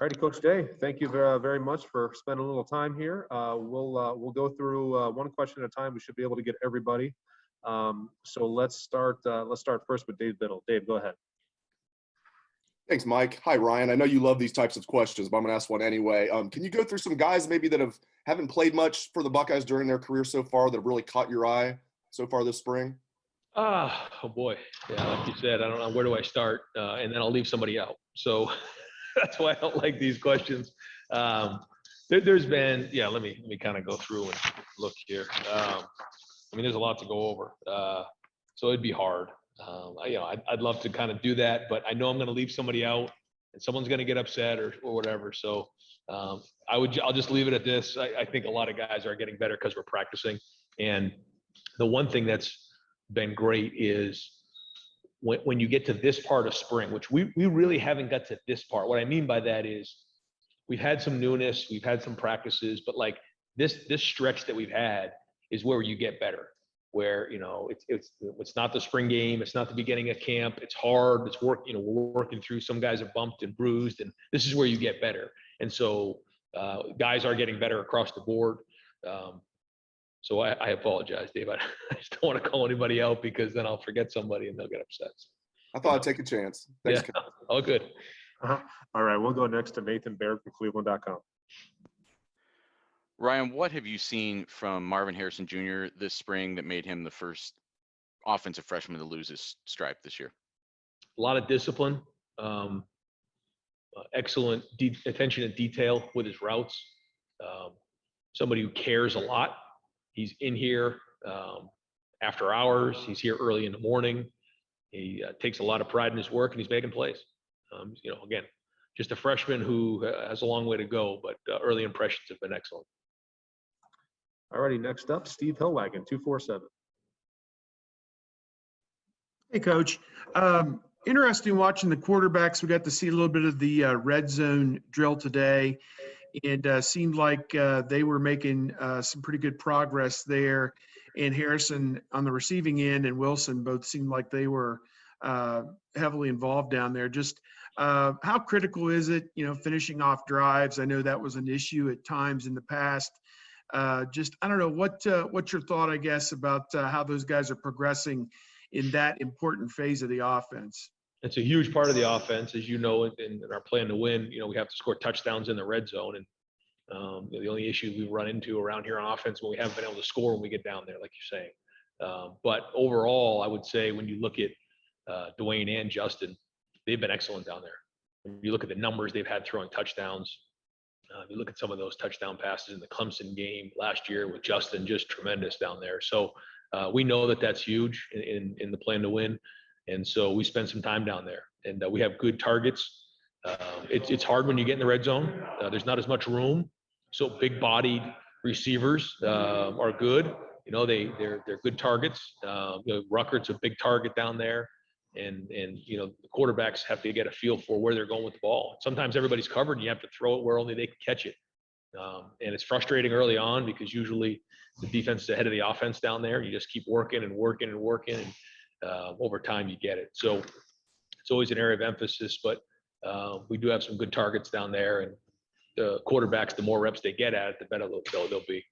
All righty, Coach Day, thank you very much for spending a little time here. We'll go through one question at a time. We should be able to get everybody. So let's start first with Dave Biddle. Dave, go ahead. Thanks, Mike. Hi, Ryan. I know you love these types of questions, but I'm going to ask one anyway. Can you go through some guys maybe that haven't played much for the Buckeyes during their career so far that have really caught your eye so far this spring? Oh boy. Yeah, like you said, I don't know, where do I start? And then I'll leave somebody out. So that's why I don't like these questions. There's been, let me kind of go through and look here. I mean, there's a lot to go over. So it'd be hard. I'd love to kind of do that, but I know I'm going to leave somebody out and someone's going to get upset or whatever. So I'll just leave it at this. I think a lot of guys are getting better because we're practicing. And the one thing that's been great is when you get to this part of spring, which we really haven't got to this part. What I mean by that is we've had some newness, we've had some practices, but like this stretch that we've had is where you get better. Where it's not the spring game, it's not the beginning of camp, it's hard, it's work. We're working through. Some guys are bumped and bruised, and this is where you get better. And so guys are getting better across the board. So I apologize, Dave. I just don't want to call anybody out because then I'll forget somebody and they'll get upset. I thought I'd take a chance. Thanks. Yeah. All good. All right, we'll go next to Nathan Barrett from Cleveland.com. Ryan, what have you seen from Marvin Harrison Jr. this spring that made him the first offensive freshman to lose his stripe this year? A lot of discipline, excellent attention to detail with his routes. Somebody who cares a lot. He's in here after hours. He's here early in the morning. He takes a lot of pride in his work, and he's making plays. Again, just a freshman who has a long way to go, but early impressions have been excellent. All righty, next up, Steve Hillwagon, 247. Hey, Coach. Interesting watching the quarterbacks. We got to see a little bit of the red zone drill today, and seemed like they were making some pretty good progress there. And Harrison on the receiving end and Wilson both seemed like they were heavily involved down there. Just how critical is it, finishing off drives? I know that was an issue at times in the past. I don't know, what's your thought, I guess, about how those guys are progressing in that important phase of the offense? It's a huge part of the offense, as you know, in our plan to win. We have to score touchdowns in the red zone, and the only issue we run into around here on offense when we haven't been able to score when we get down there, like you're saying. But overall, I would say when you look at Dwayne and Justin, they've been excellent down there. When you look at the numbers they've had throwing touchdowns, you look at some of those touchdown passes in the Clemson game last year with Justin, just tremendous down there. So we know that that's huge in the plan to win. And so we spend some time down there, and we have good targets. It's hard when you get in the red zone. There's not as much room. So big-bodied receivers are good. They're good targets. Ruckert's a big target down there. And the quarterbacks have to get a feel for where they're going with the ball. Sometimes everybody's covered and you have to throw it where only they can catch it. And it's frustrating early on because usually the defense is ahead of the offense down there. You just keep working and working and working, and over time you get it. So it's always an area of emphasis, but we do have some good targets down there, and the quarterbacks, the more reps they get at it, the better they'll be.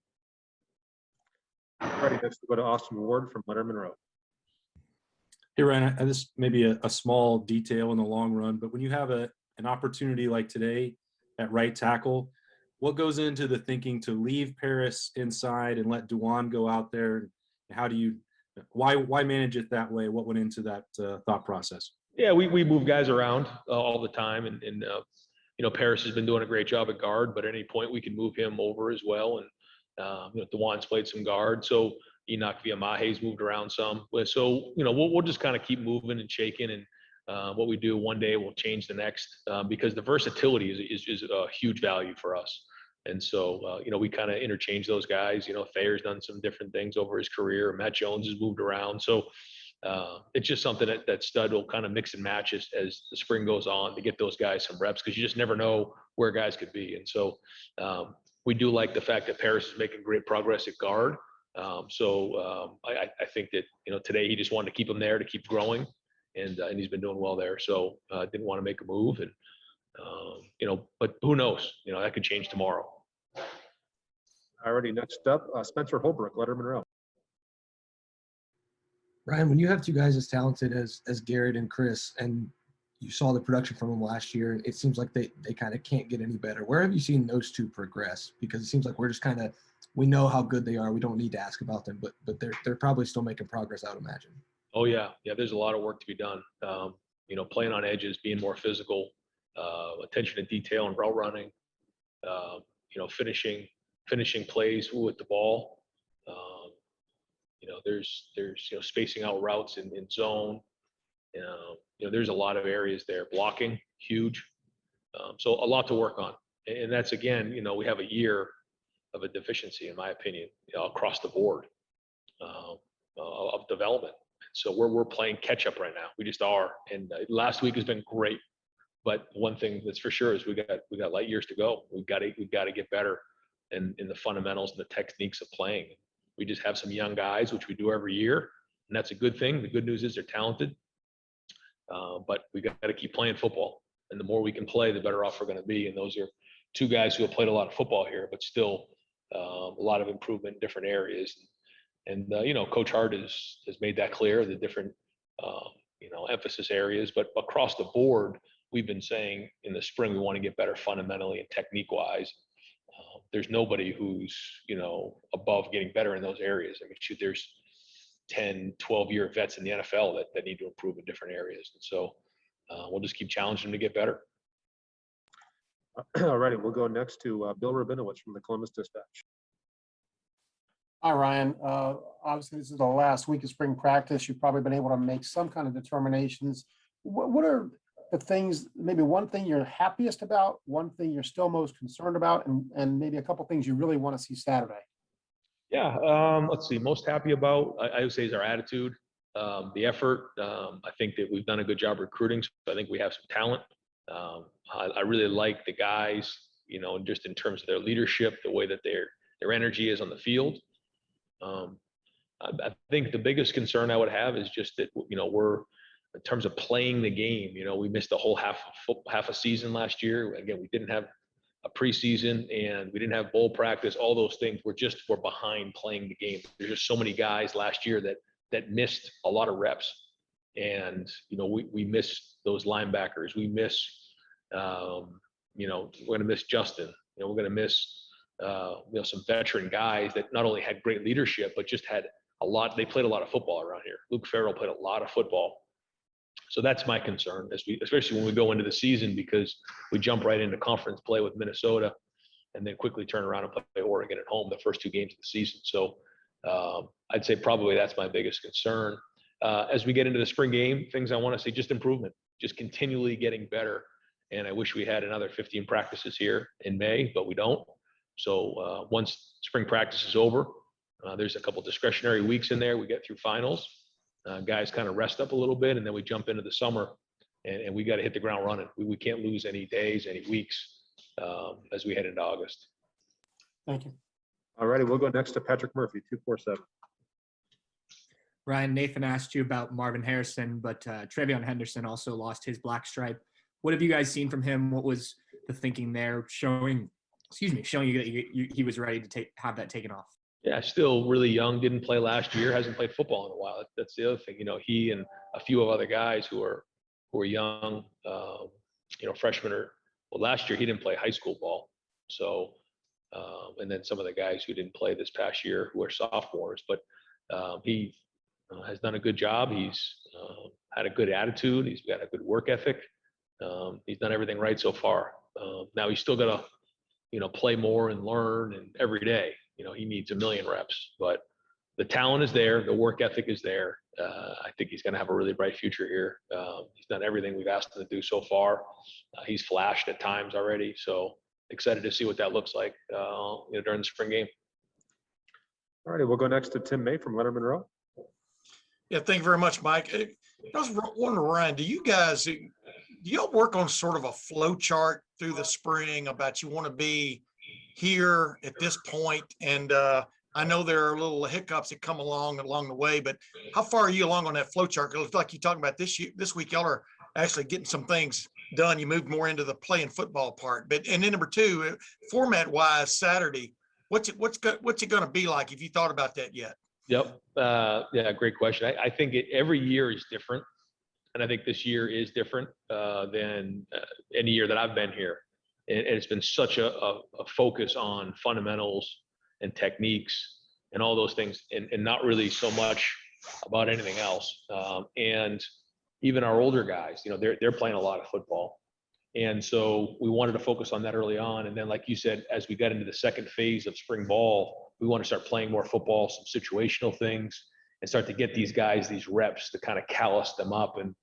All righty, next we'll go to Austin Ward from Leonard Monroe. Hey, Ryan, this may be a small detail in the long run, but when you have an opportunity like today at right tackle, what goes into the thinking to leave Paris inside and let Dewan go out there? How do you, why manage it that way? What went into that thought process? Yeah, we move guys around all the time, and Paris has been doing a great job at guard, but at any point we can move him over as well. And Dewan's played some guard, so Enoch Viamahe's moved around some. So, we'll just kind of keep moving and shaking, and what we do one day will change the next, because the versatility is a huge value for us. And so, we kind of interchange those guys. Thayer's done some different things over his career. Matt Jones has moved around. So it's just something that Stud will kind of mix and match as the spring goes on to get those guys some reps, because you just never know where guys could be. And so we do like the fact that Paris is making great progress at guard. I think that, today he just wanted to keep him there to keep growing, and he's been doing well there. So didn't want to make a move, and but who knows? That could change tomorrow. Alrighty, next up, Spencer Holbrook, Letterman Row. Ryan, when you have two guys as talented as Garrett and Chris, and you saw the production from them last year, it seems like they kind of can't get any better. Where have you seen those two progress? Because it seems like we're just we know how good they are. We don't need to ask about them, but they're probably still making progress, I would imagine. Oh yeah. There's a lot of work to be done. Playing on edges, being more physical, attention to detail and route running, finishing plays with the ball. There's spacing out routes in zone. There's a lot of areas there. Blocking, huge. So a lot to work on. And that's, again, we have a year of a deficiency, in my opinion, across the board of development. So we're playing catch up right now. We just are. And last week has been great. But one thing that's for sure is we got light years to go. We've got to get better in the fundamentals and the techniques of playing. We just have some young guys, which we do every year, and that's a good thing. The good news is they're talented, but we got to keep playing football. And the more we can play, the better off we're going to be. And those are two guys who have played a lot of football here, but still a lot of improvement in different areas. And Coach Hart has made that clear, the different emphasis areas. But across the board, we've been saying in the spring we want to get better fundamentally and technique-wise. There's nobody who's, above getting better in those areas. I mean, shoot, there's 10, 12-year vets in the NFL that need to improve in different areas. And so we'll just keep challenging them to get better. All righty, we'll go next to Bill Rabinowitz from the Columbus Dispatch. Hi, Ryan. Obviously, this is the last week of spring practice. You've probably been able to make some kind of determinations. What are the things, maybe one thing you're happiest about, one thing you're still most concerned about, and maybe a couple things you really want to see Saturday? Yeah, let's see. Most happy about, I would say, is our attitude, the effort. I think that we've done a good job recruiting, so I think we have some talent. I really like the guys, just in terms of their leadership, the way that their energy is on the field. I think the biggest concern I would have is just that, we're, in terms of playing the game, we missed the whole half a season last year. Again, we didn't have a preseason and we didn't have bowl practice. All those things we're behind playing the game. There's just so many guys last year that missed a lot of reps, and we miss those linebackers. We miss, we're going to miss Justin. We're going to miss some veteran guys that not only had great leadership but just had a lot. They played a lot of football around here. Luke Farrell played a lot of football. So that's my concern, especially when we go into the season, because we jump right into conference play with Minnesota and then quickly turn around and play Oregon at home the first two games of the season. So I'd say probably that's my biggest concern. As we get into the spring game, things I want to see, just improvement, just continually getting better. And I wish we had another 15 practices here in May, but we don't. So once spring practice is over, there's a couple discretionary weeks in there. We get through finals. Guys kind of rest up a little bit, and then we jump into the summer, and we got to hit the ground running. We can't lose any days, any weeks as we head into August. Thank you. All righty, we'll go next to Patrick Murphy, 247. Ryan, Nathan asked you about Marvin Harrison, but Travion Henderson also lost his black stripe. What have you guys seen from him? What was the thinking there, showing you that he was ready to have that taken off? Yeah, still really young, didn't play last year, hasn't played football in a while. That's the other thing. He and a few of other guys who are young, freshmen last year he didn't play high school ball. So, and then some of the guys who didn't play this past year who are sophomores, but he has done a good job. He's had a good attitude. He's got a good work ethic. He's done everything right so far. Now he's still got to, play more and learn, and every day. He needs 1 million reps, but the talent is there. The work ethic is there. I think he's going to have a really bright future here. He's done everything we've asked him to do so far. He's flashed at times already. So excited to see what that looks like during the spring game. All righty, we'll go next to Tim May from Letterman Row. Yeah, thank you very much, Mike. I was wondering, Ryan, do y'all work on sort of a flow chart through the spring about you want to be here at this point? And I know there are little hiccups that come along the way, but how far are you along on that flow chart? It looks like you're talking about this week, y'all are actually getting some things done, you moved more into the playing football part. But and then number two, format wise, Saturday, what's it going to be like? If you thought about that yet? Yep. Yeah, great question. I think every year is different. And I think this year is different than any year that I've been here. And it's been such a focus on fundamentals and techniques and all those things, and not really so much about anything else. And even our older guys, they're playing a lot of football. And so we wanted to focus on that early on. And then, like you said, as we got into the second phase of spring ball, we want to start playing more football, some situational things, and start to get these guys these reps to kind of callus them up and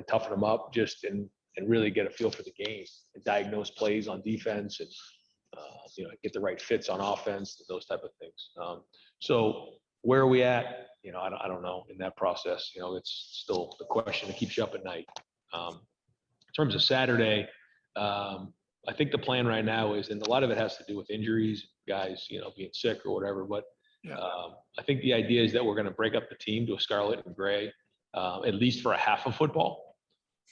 toughen them up, and really get a feel for the game and diagnose plays on defense and get the right fits on offense, those type of things. So where are we at? I don't know in that process. It's still the question that keeps you up at night. In terms of Saturday, I think the plan right now is, and a lot of it has to do with injuries, guys, being sick or whatever. But I think the idea is that we're going to break up the team to a scarlet and gray, at least for a half of football,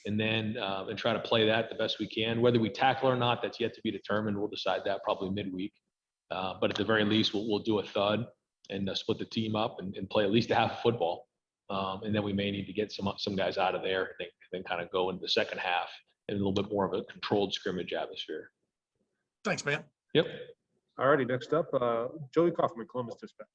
and then and try to play that the best we can. Whether we tackle or not, that's yet to be determined. We'll decide that probably midweek. But at the very least, we'll do a thud and split the team up and play at least a half of football. And then we may need to get some guys out of there and then kind of go into the second half in a little bit more of a controlled scrimmage atmosphere. Thanks, man. Yep. All righty, next up, Joey Kaufman, Columbus Dispatch.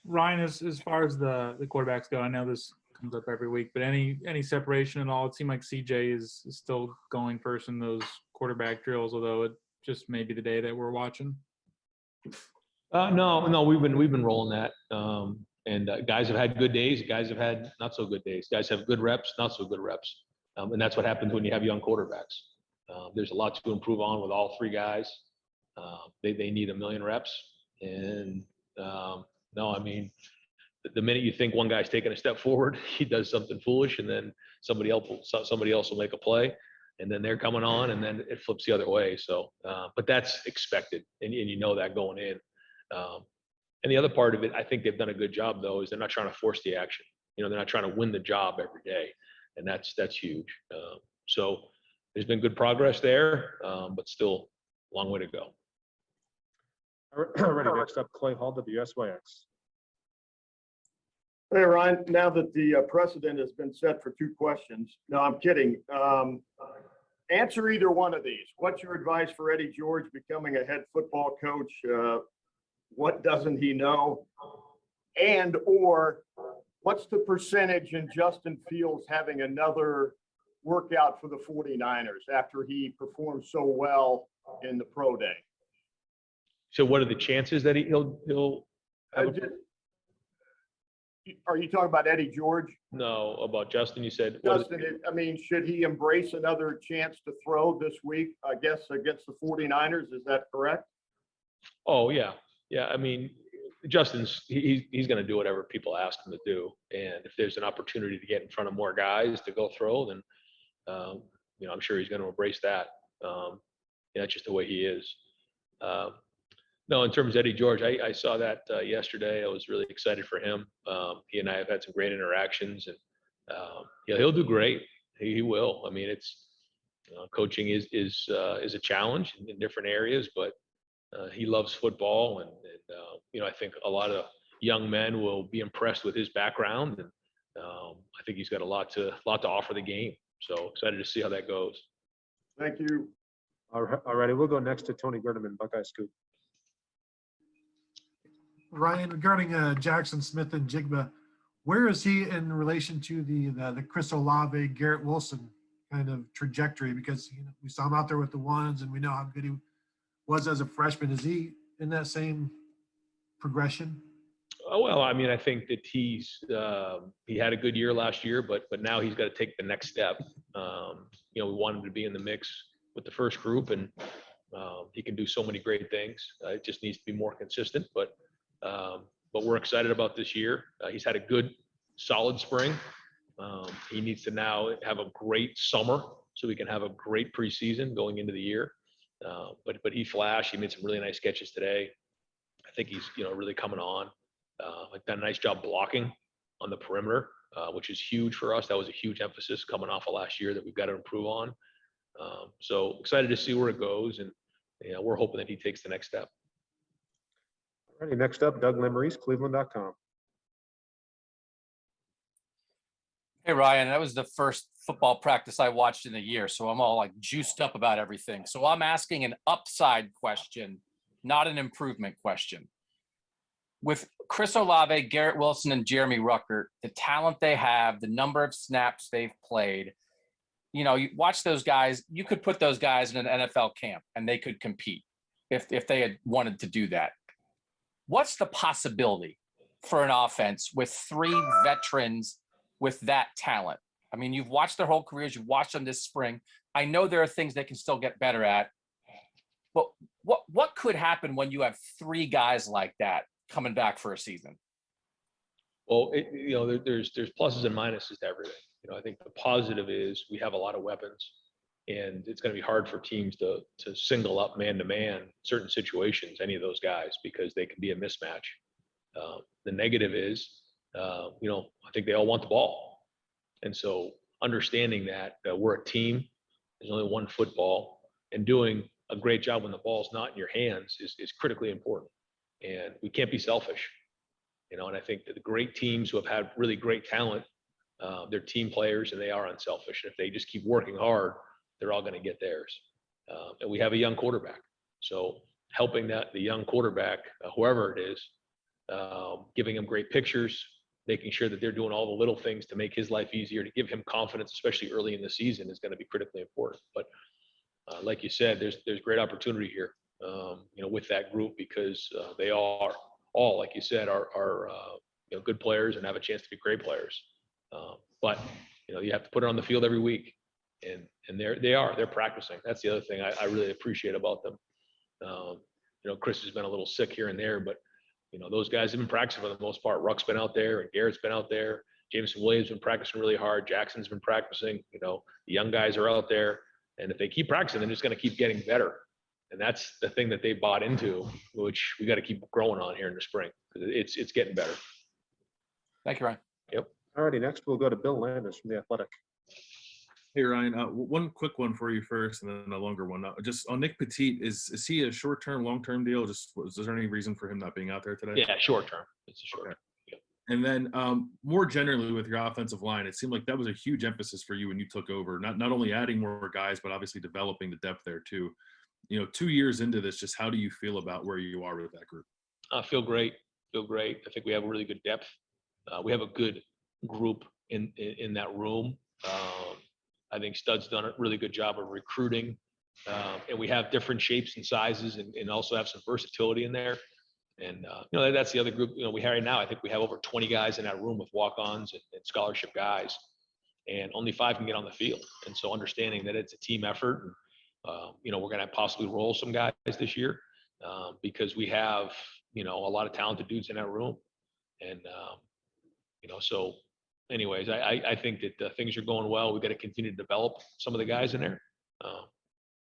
Ryan, as far as the quarterbacks go, I know this comes up every week, but any separation at all? It seemed like CJ is still going first in those quarterback drills, although it just may be the day that we're watching. No, we've been rolling that. And guys have had good days. Guys have had not so good days. Guys have good reps, not so good reps. And that's what happens when you have young quarterbacks. There's a lot to improve on with all three guys. They need 1 million reps. And no, I mean, the minute you think one guy's taking a step forward, he does something foolish, and then somebody else will make a play, and then they're coming on, and then it flips the other way. So, but that's expected, and you know that going in. And the other part of it, I think they've done a good job, though, is they're not trying to force the action. They're not trying to win the job every day, and that's huge. So there's been good progress there, but still a long way to go. All righty, next up, Clay Hall, WSYX. Hey, Ryan, now that the precedent has been set for 2 questions, no, I'm kidding. Answer either one of these. What's your advice for Eddie George becoming a head football coach? What doesn't he know? Or what's the percentage in Justin Fields having another workout for the 49ers after he performed so well in the pro day? So what are the chances that he'll have are you talking about Eddie George? No, about Justin, you said. Justin, I mean, should he embrace another chance to throw this week, I guess, against the 49ers? Is that correct? Oh, yeah. Yeah, I mean, Justin's he's going to do whatever people ask him to do. And if there's an opportunity to get in front of more guys to go throw, then, I'm sure he's going to embrace that. That's just the way he is. No, in terms of Eddie George, I saw that yesterday. I was really excited for him. He and I have had some great interactions, and he'll do great. He will. I mean, it's coaching is a challenge in different areas, but he loves football, and I think a lot of young men will be impressed with his background, and I think he's got a lot to offer the game. So excited to see how that goes. Thank you. All righty, we'll go next to Tony Gerdeman, Buckeye Scoop. Ryan, regarding Jackson Smith and Jigba, where is he in relation to the Chris Olave, Garrett Wilson kind of trajectory? Because we saw him out there with the ones, and we know how good he was as a freshman. Is he in that same progression? Oh, well, I mean, I think that he had a good year last year, but now he's got to take the next step. We want him to be in the mix with the first group, and he can do so many great things. It just needs to be more consistent, but we're excited about this year. He's had a good, solid spring. He needs to now have a great summer so we can have a great preseason going into the year. But he flashed. He made some really nice catches today. I think he's really coming on. Done a nice job blocking on the perimeter. which is huge for us. That was a huge emphasis coming off of last year that we've got to improve on. So excited to see where it goes, and we're hoping that he takes the next step. All righty, next up, Doug Lemarese, Cleveland.com. Hey, Ryan, that was the first football practice I watched in a year, so I'm all like juiced up about everything. So I'm asking an upside question, not an improvement question. With Chris Olave, Garrett Wilson, and Jeremy Ruckert, the talent they have, the number of snaps they've played, you watch those guys, you could put those guys in an NFL camp and they could compete if they had wanted to do that. What's the possibility for an offense with 3 veterans with that talent? I mean, you've watched their whole careers, you've watched them this spring. I know there are things they can still get better at, but what could happen when you have 3 guys like that coming back for a season? Well, there's pluses and minuses to everything. I think the positive is we have a lot of weapons, and it's going to be hard for teams to single up man to man certain situations, any of those guys, because they can be a mismatch. The negative is, I think they all want the ball. And so understanding that we're a team, there's only one football, and doing a great job when the ball's not in your hands is critically important. And we can't be selfish, and I think that the great teams who have had really great talent, they're team players and they are unselfish. And if they just keep working hard, they're all going to get theirs. And we have a young quarterback. So helping the young quarterback, whoever it is, giving him great pictures, making sure that they're doing all the little things to make his life easier, to give him confidence, especially early in the season, is going to be critically important. But like you said, there's great opportunity here, with that group, because they are all, like you said, are good players and have a chance to be great players. But you have to put it on the field every week, and they're practicing. That's the other thing I really appreciate about them. Chris has been a little sick here and there, but those guys have been practicing for the most part. Ruck's been out there, and Garrett's been out there. Jameson Williams been practicing really hard. Jackson's been practicing. The young guys are out there, and if they keep practicing, they're just going to keep getting better. And that's the thing that they bought into, which we got to keep growing on here in the spring. It's getting better. Thank you, Ryan. Yep. All righty, next we'll go to Bill Landis from The Athletic. Hey, Ryan, one quick one for you first, and then a longer one. Just on Nick Petit, is he a short-term, long-term deal? Is there any reason for him not being out there today? Yeah, short-term. It's a short-term. Okay. And then more generally with your offensive line, it seemed like that was a huge emphasis for you when you took over, not only adding more guys, but obviously developing the depth there too. 2 years into this, just how do you feel about where you are with that group? I feel great. I think we have a really good depth. We have a good group in that room. I think Stud's done a really good job of recruiting, and we have different shapes and sizes, and also have some versatility in there. And that's the other group we have right now. I think we have over 20 guys in that room with walk-ons and scholarship guys, and only 5 can get on the field. And so understanding that it's a team effort, and we're going to possibly roll some guys this year because we have a lot of talented dudes in that room, and so. Anyways, I think that things are going well. We've got to continue to develop some of the guys in there.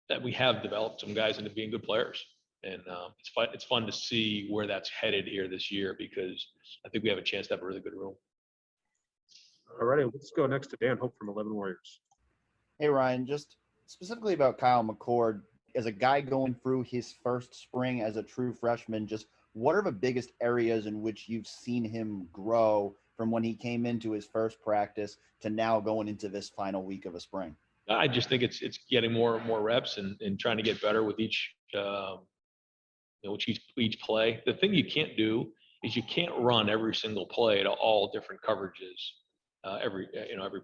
That we have developed some guys into being good players, and it's fun to see where that's headed here this year, because I think we have a chance to have a really good room. All righty, let's go next to Dan Hope from 11 Warriors. Hey, Ryan, just specifically about Kyle McCord, as a guy going through his first spring as a true freshman, just what are the biggest areas in which you've seen him grow from when he came into his first practice to now going into this final week of a spring? I just think it's getting more and more reps and trying to get better with each play. The thing you can't do is you can't run every single play to all different coverages every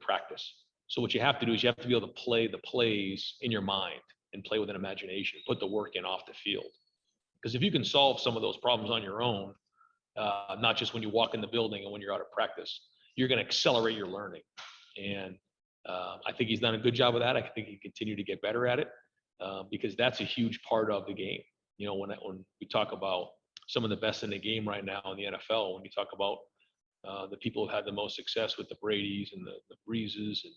practice. So what you have to do is you have to be able to play the plays in your mind and play with an imagination, put the work in off the field. Because if you can solve some of those problems on your own, not just when you walk in the building and when you're out of practice, you're going to accelerate your learning. And I think he's done a good job of that. I think he continue to get better at it because that's a huge part of the game. When we talk about some of the best in the game right now in the NFL, when you talk about the people who've had the most success with the Bradys and the Breezes and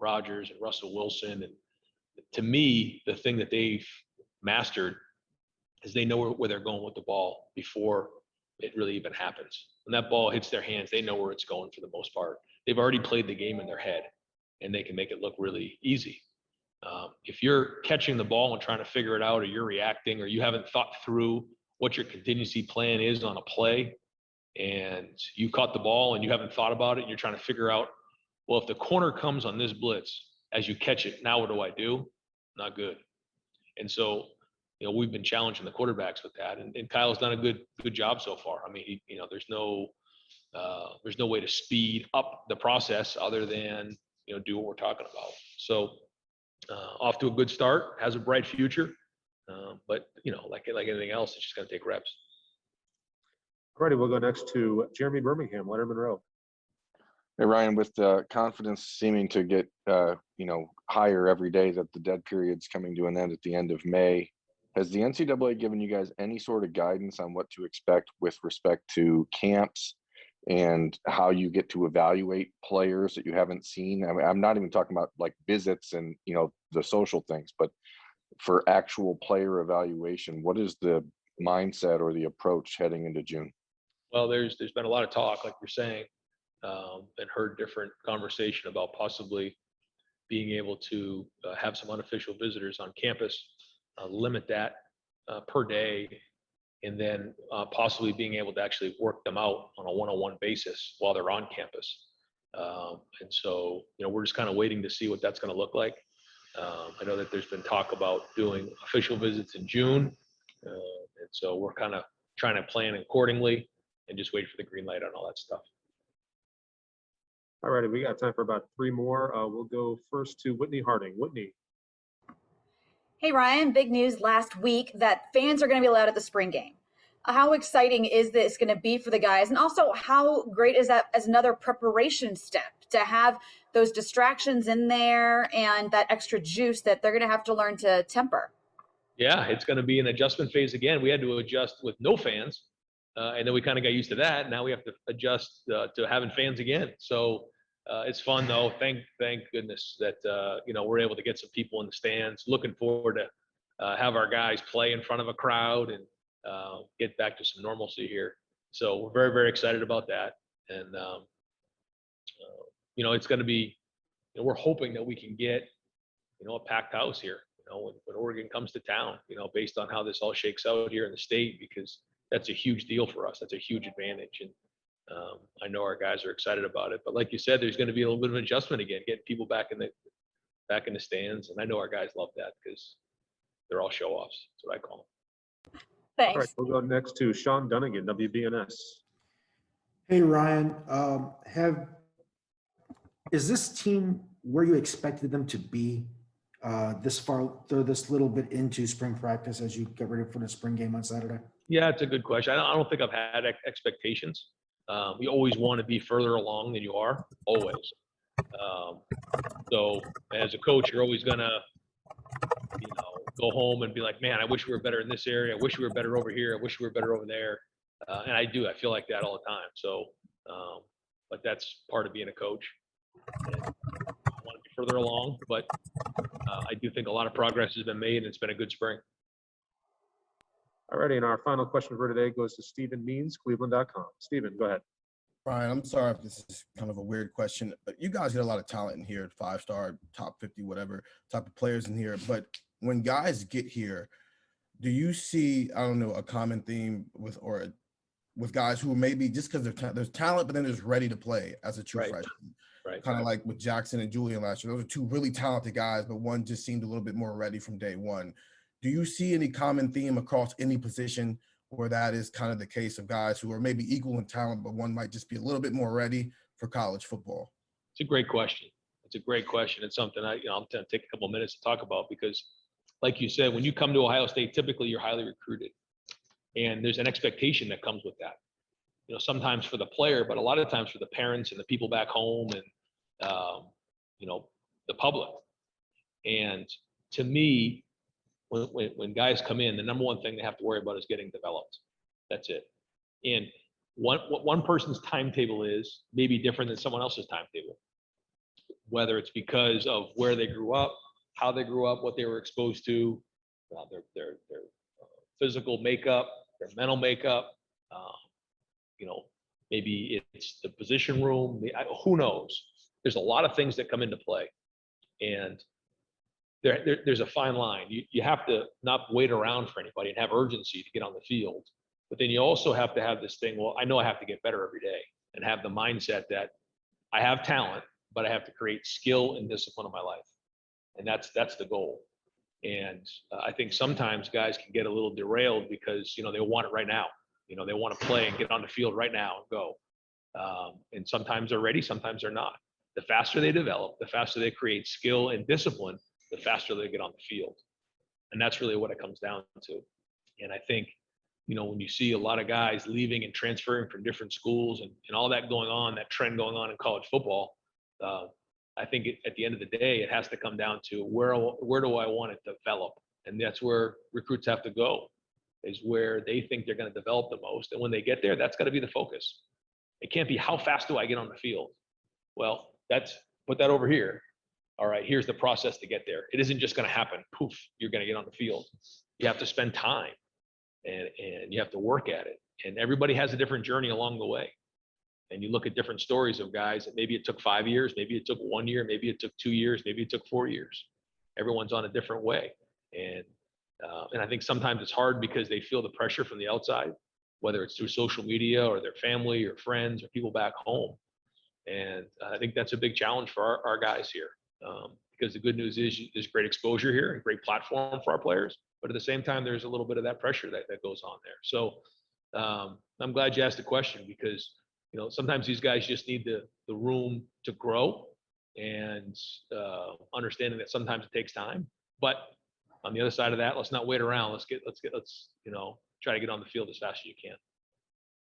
Rodgers and Russell Wilson, and to me, the thing that they've mastered is they know where they're going with the ball before it really even happens. When that ball hits their hands, they know where it's going for the most part. they've already played the game in their head, and they can make it look really easy. If you're catching the ball and trying to figure it out, or you're reacting, or you haven't thought through what your contingency plan is on a play, and you caught the ball and you haven't thought about it, and you're trying to figure out, well, if the corner comes on this blitz as you catch it, now what do I do? Not good. And so, we've been challenging the quarterbacks with that, and Kyle's done a good job so far. I mean, there's no way to speed up the process other than, do what we're talking about. So off to a good start, has a bright future. But like anything else, it's just going to take reps. All righty, we'll go next to Jeremy Birmingham, Leonard Monroe. Hey, Ryan, with confidence seeming to get, higher every day that the dead period's coming to an end at the end of May, has the NCAA given you guys any sort of guidance on what to expect with respect to camps and how you get to evaluate players that you haven't seen? I mean, I'm not even talking about like visits and, the social things, but for actual player evaluation, what is the mindset or the approach heading into June? Well, there's been a lot of talk, like you're saying, and heard different conversation about possibly being able to have some unofficial visitors on campus, limit that per day, and then possibly being able to actually work them out on a one-on-one basis while they're on campus. And so, we're just kind of waiting to see what that's going to look like. I know that there's been talk about doing official visits in June. And so we're kind of trying to plan accordingly and just wait for the green light on all that stuff. All righty, we got time for about 3 more. We'll go first to Whitney Harding. Whitney. Hey, Ryan, big news last week that fans are going to be allowed at the spring game. How exciting is this going to be for the guys? And also, how great is that as another preparation step to have those distractions in there and that extra juice that they're going to have to learn to temper? Yeah, it's going to be an adjustment phase again. We had to adjust with no fans, and then we kind of got used to that. Now we have to adjust to having fans again. So it's fun, though. Thank goodness that we're able to get some people in the stands. Looking forward to have our guys play in front of a crowd and get back to some normalcy here. So we're very, very excited about that. And it's going to be. We're hoping that we can get a packed house here. When Oregon comes to town, based on how this all shakes out here in the state, because that's a huge deal for us. That's a huge advantage. And I know our guys are excited about it, but like you said, there's going to be a little bit of an adjustment again, getting people back in the stands. And I know our guys love that because they're all show offs. That's what I call them. Thanks. All right, we'll go next to Sean Dunnigan, WBNS. Hey, Ryan, is this team where you expected them to be this far, this little bit into spring practice as you get ready for the spring game on Saturday? Yeah, it's a good question. I don't think I've had expectations. You always want to be further along than you are, always. So as a coach, you're always gonna, go home and be like, man, I wish we were better in this area. I wish we were better over here. I wish we were better over there. And I do. I feel like that all the time. So, but that's part of being a coach. And I want to be further along, but I do think a lot of progress has been made, and it's been a good spring. All righty, and our final question for today goes to Stephen Means, Cleveland.com. Stephen, go ahead. Brian, I'm sorry if this is kind of a weird question, but you guys get a lot of talent in here, 5-star, top 50, whatever, type of players in here. But when guys get here, do you see, I don't know, a common theme with guys who maybe just because there's talent, but then there's ready to play as a true freshman? Right. Kind of like with Jackson and Julian last year. Those are 2 really talented guys, but one just seemed a little bit more ready from day one. Do you see any common theme across any position where that is kind of the case of guys who are maybe equal in talent, but one might just be a little bit more ready for college football? It's a great question. It's a great question. It's something I'm going to take a couple of minutes to talk about because, like you said, when you come to Ohio State, typically you're highly recruited, and there's an expectation that comes with that. Sometimes for the player, but a lot of times for the parents and the people back home and the public. And to me, when guys come in, the number one thing they have to worry about is getting developed. That's it. And what one person's timetable is may be different than someone else's timetable, whether it's because of where they grew up, how they grew up, what they were exposed to, their physical makeup, their mental makeup, Maybe it's the position room. Who knows? There's a lot of things that come into play. And there's a fine line. You have to not wait around for anybody and have urgency to get on the field. But then you also have to have this thing, well, I know I have to get better every day, and have the mindset that I have talent, but I have to create skill and discipline in my life. And that's the goal. And I think sometimes guys can get a little derailed because, you know, they want it right now. You know, they want to play and get on the field right now and go. And sometimes they're ready, sometimes they're not. The faster they develop, the faster they create skill and discipline, the faster they get on the field. And that's really what it comes down to. And I think, you know, when you see a lot of guys leaving and transferring from different schools and all that going on, that trend going on in college football, I think at the end of the day, it has to come down to where do I want to develop? And that's where recruits have to go, is where they think they're going to develop the most. And when they get there, that's got to be the focus. It can't be how fast do I get on the field? Well, put that over here. All right, here's the process to get there. It isn't just going to happen. Poof, you're going to get on the field. You have to spend time and you have to work at it. And everybody has a different journey along the way. And you look at different stories of guys that maybe it took 5 years, maybe it took 1 year, maybe it took 2 years, maybe it took 4 years. Everyone's on a different way. And I think sometimes it's hard because they feel the pressure from the outside, whether it's through social media or their family or friends or people back home. And I think that's a big challenge for our guys here. Because the good news is there's great exposure here and great platform for our players. But at the same time, there's a little bit of that pressure that goes on there. So I'm glad you asked the question, because, you know, sometimes these guys just need the room to grow, and understanding that sometimes it takes time. But on the other side of that, let's not wait around. Let's you know, try to get on the field as fast as you can.